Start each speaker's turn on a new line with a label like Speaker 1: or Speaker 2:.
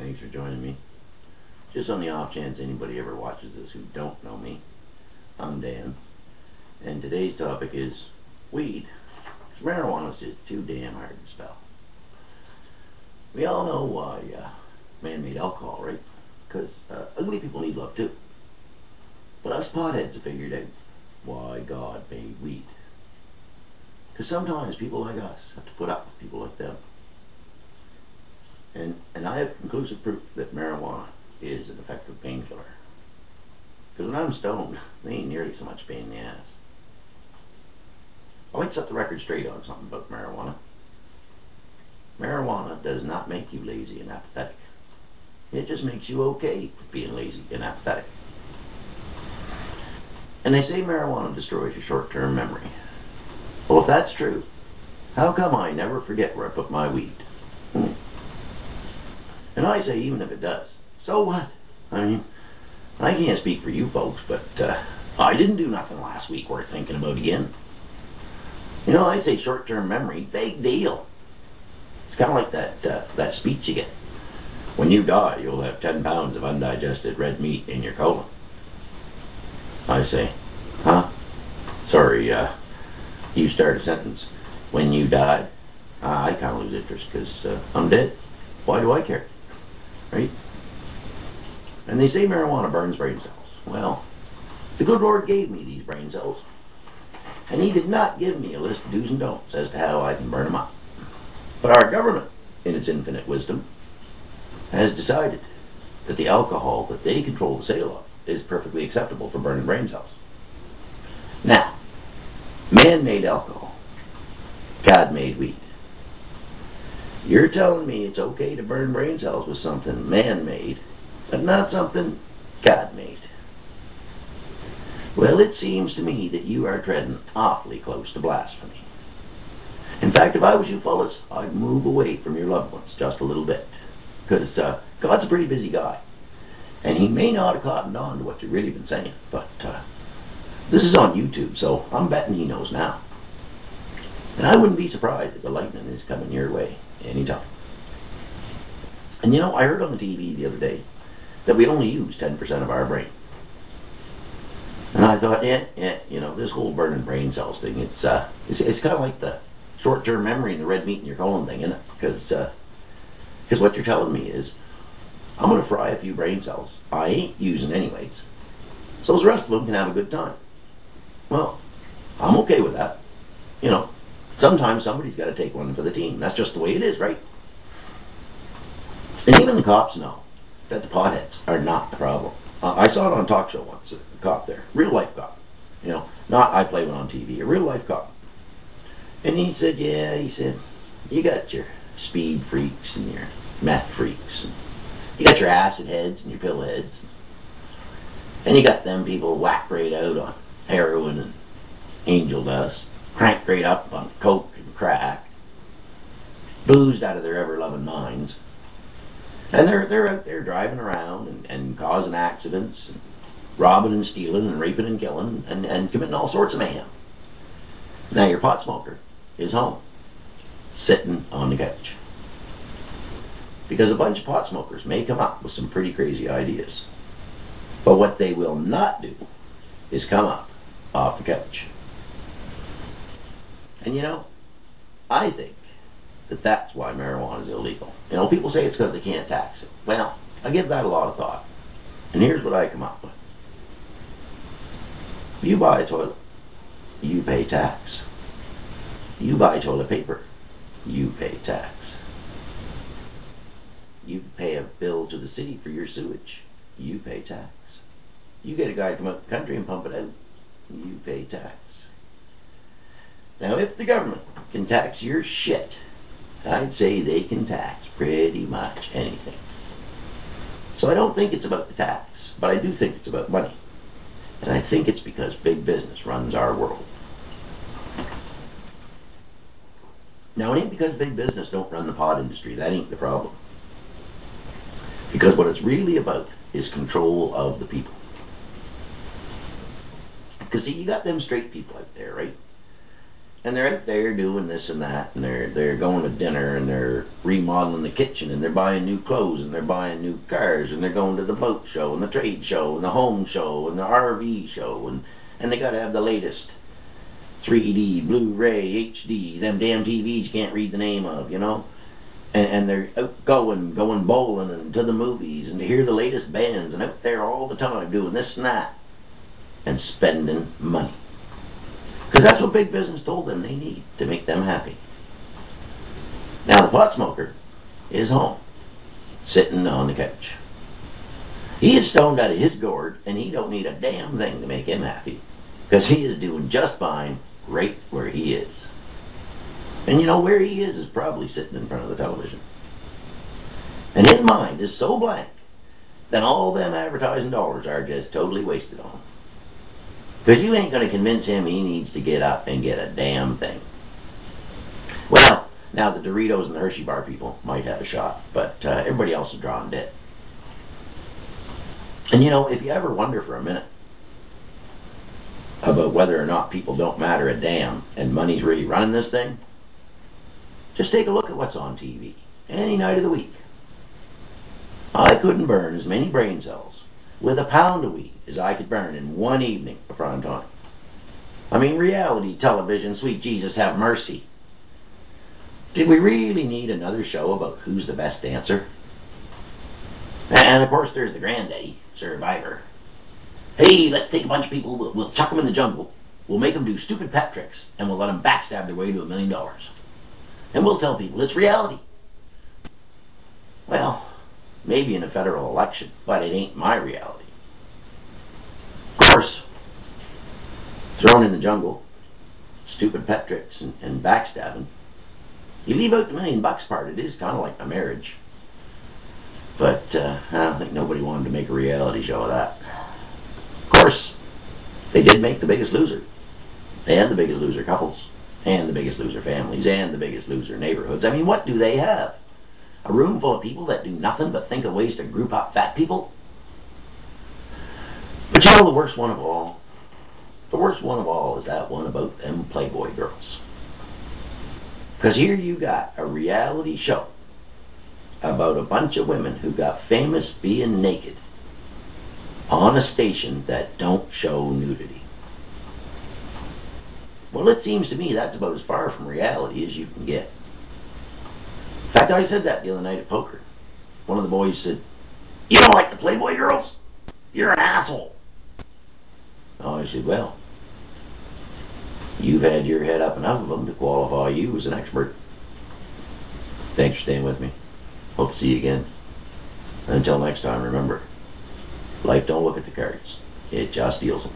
Speaker 1: Thanks for joining me. Just on the off chance anybody ever watches this who don't know me, I'm Dan, and today's topic is weed. Marijuana is just too damn hard to spell. We all know why man-made alcohol, right? Because ugly people need love too. But us potheads have figured out why God made weed. Because sometimes people like us have to put up with people like them. And I have conclusive proof that marijuana is an effective painkiller. Because when I'm stoned, they ain't nearly so much pain in the ass. I like to set the record straight on something about marijuana. Marijuana does not make you lazy and apathetic. It just makes you okay with being lazy and apathetic. And they say marijuana destroys your short-term memory. Well, if that's true, how come I never forget where I put my weed? And I say even if it does, so what? I mean, I can't speak for you folks, but I didn't do nothing last week worth thinking about again. You know, I say short-term memory, big deal. It's kind of like that speech you get. When you die, you'll have 10 pounds of undigested red meat in your colon. I say, huh? Sorry, you start a sentence. When you die, I kind of lose interest because I'm dead. Why do I care? Right? And they say marijuana burns brain cells. Well, the good Lord gave me these brain cells. And he did not give me a list of do's and don'ts as to how I can burn them up. But our government, in its infinite wisdom, has decided that the alcohol that they control the sale of is perfectly acceptable for burning brain cells. Now, man-made alcohol, God-made weed. You're telling me it's okay to burn brain cells with something man-made, but not something God-made. Well, it seems to me that you are treading awfully close to blasphemy. In fact, if I was you fellas, I'd move away from your loved ones just a little bit. Because God's a pretty busy guy. And he may not have cottoned on to what you've really been saying. But this is on YouTube, so I'm betting he knows now. And I wouldn't be surprised if the lightning is coming your way anytime. And you know, I heard on the TV the other day that we only use 10% of our brain. And I thought, yeah, you know, this whole burning brain cells thing, it's kind of like the short-term memory and the red meat in your colon thing, isn't it? Because what you're telling me is, I'm going to fry a few brain cells I ain't using anyways, so the rest of them can have a good time. Well, I'm okay with that. You know, sometimes somebody's got to take one for the team. That's just the way it is, right? And even the cops know that the potheads are not the problem. I saw it on a talk show once, a cop there, real life cop. You know, not I play one on TV, a real life cop. And he said, yeah, he said, you got your speed freaks and your meth freaks. And you got your acid heads and your pill heads. And you got them people whacked right out on heroin and angel dust, cranked right up on coke and crack, boozed out of their ever-loving minds. And they're out there driving around and causing accidents, and robbing and stealing and raping and killing and committing all sorts of mayhem. Now your pot smoker is home, sitting on the couch. Because a bunch of pot smokers may come up with some pretty crazy ideas. But what they will not do is come up off the couch. And you know, I think that that's why marijuana is illegal. You know, people say it's because they can't tax it. Well, I give that a lot of thought. And here's what I come up with. If you buy a toilet, you pay tax. You buy toilet paper, you pay tax. You pay a bill to the city for your sewage, you pay tax. You get a guy to come out the country and pump it out, you pay tax. Now, if the government can tax your shit, I'd say they can tax pretty much anything. So I don't think it's about the tax, but I do think it's about money. And I think it's because big business runs our world. Now, it ain't because big business don't run the pot industry. That ain't the problem. Because what it's really about is control of the people. Because see, you got them straight people out there, right? And they're out there doing this and that, and they're going to dinner, and they're remodeling the kitchen, and they're buying new clothes, and they're buying new cars, and they're going to the boat show, and the trade show, and the home show, and the RV show, and they got to have the latest 3D, Blu-ray, HD, them damn TVs you can't read the name of, you know? And they're out going bowling and to the movies, and to hear the latest bands, and out there all the time doing this and that, and spending money. Because that's what big business told them they need to make them happy. Now the pot smoker is home, sitting on the couch. He is stoned out of his gourd, and he don't need a damn thing to make him happy. Because he is doing just fine right where he is. And you know where he is probably sitting in front of the television. And his mind is so blank that all them advertising dollars are just totally wasted on him. Because you ain't going to convince him he needs to get up and get a damn thing. Well, now the Doritos and the Hershey bar people might have a shot, but everybody else is drawing dead. And you know, if you ever wonder for a minute about whether or not people don't matter a damn and money's really running this thing, just take a look at what's on TV any night of the week. I couldn't burn as many brain cells with a pound of weed as I could burn in one evening of prime time. I mean, reality television, sweet Jesus have mercy. Did we really need another show about who's the best dancer? And of course there's the granddaddy, Survivor. Hey, let's take a bunch of people, we'll chuck them in the jungle, we'll make them do stupid pet tricks, and we'll let them backstab their way to $1 million. And we'll tell people it's reality. Well, maybe in a federal election, but it ain't my reality. Of course, thrown in the jungle, stupid pet tricks and backstabbing. You leave out the $1 million part, it is kind of like a marriage. But I don't think nobody wanted to make a reality show of that. Of course, they did make The Biggest Loser, and The Biggest Loser couples, and The Biggest Loser families, and The Biggest Loser neighborhoods. I mean, what do they have? A room full of people that do nothing but think of ways to group up fat people? But you know the worst one of all? The worst one of all is that one about them Playboy girls. Because here you got a reality show about a bunch of women who got famous being naked on a station that don't show nudity. Well, it seems to me that's about as far from reality as you can get. In fact, I said that the other night at poker. One of the boys said, "You don't like the Playboy girls? You're an asshole." Oh, I said, well, you've had your head up enough of them to qualify you as an expert. Thanks for staying with me. Hope to see you again. Until next time, remember, life don't look at the cards. It just deals them.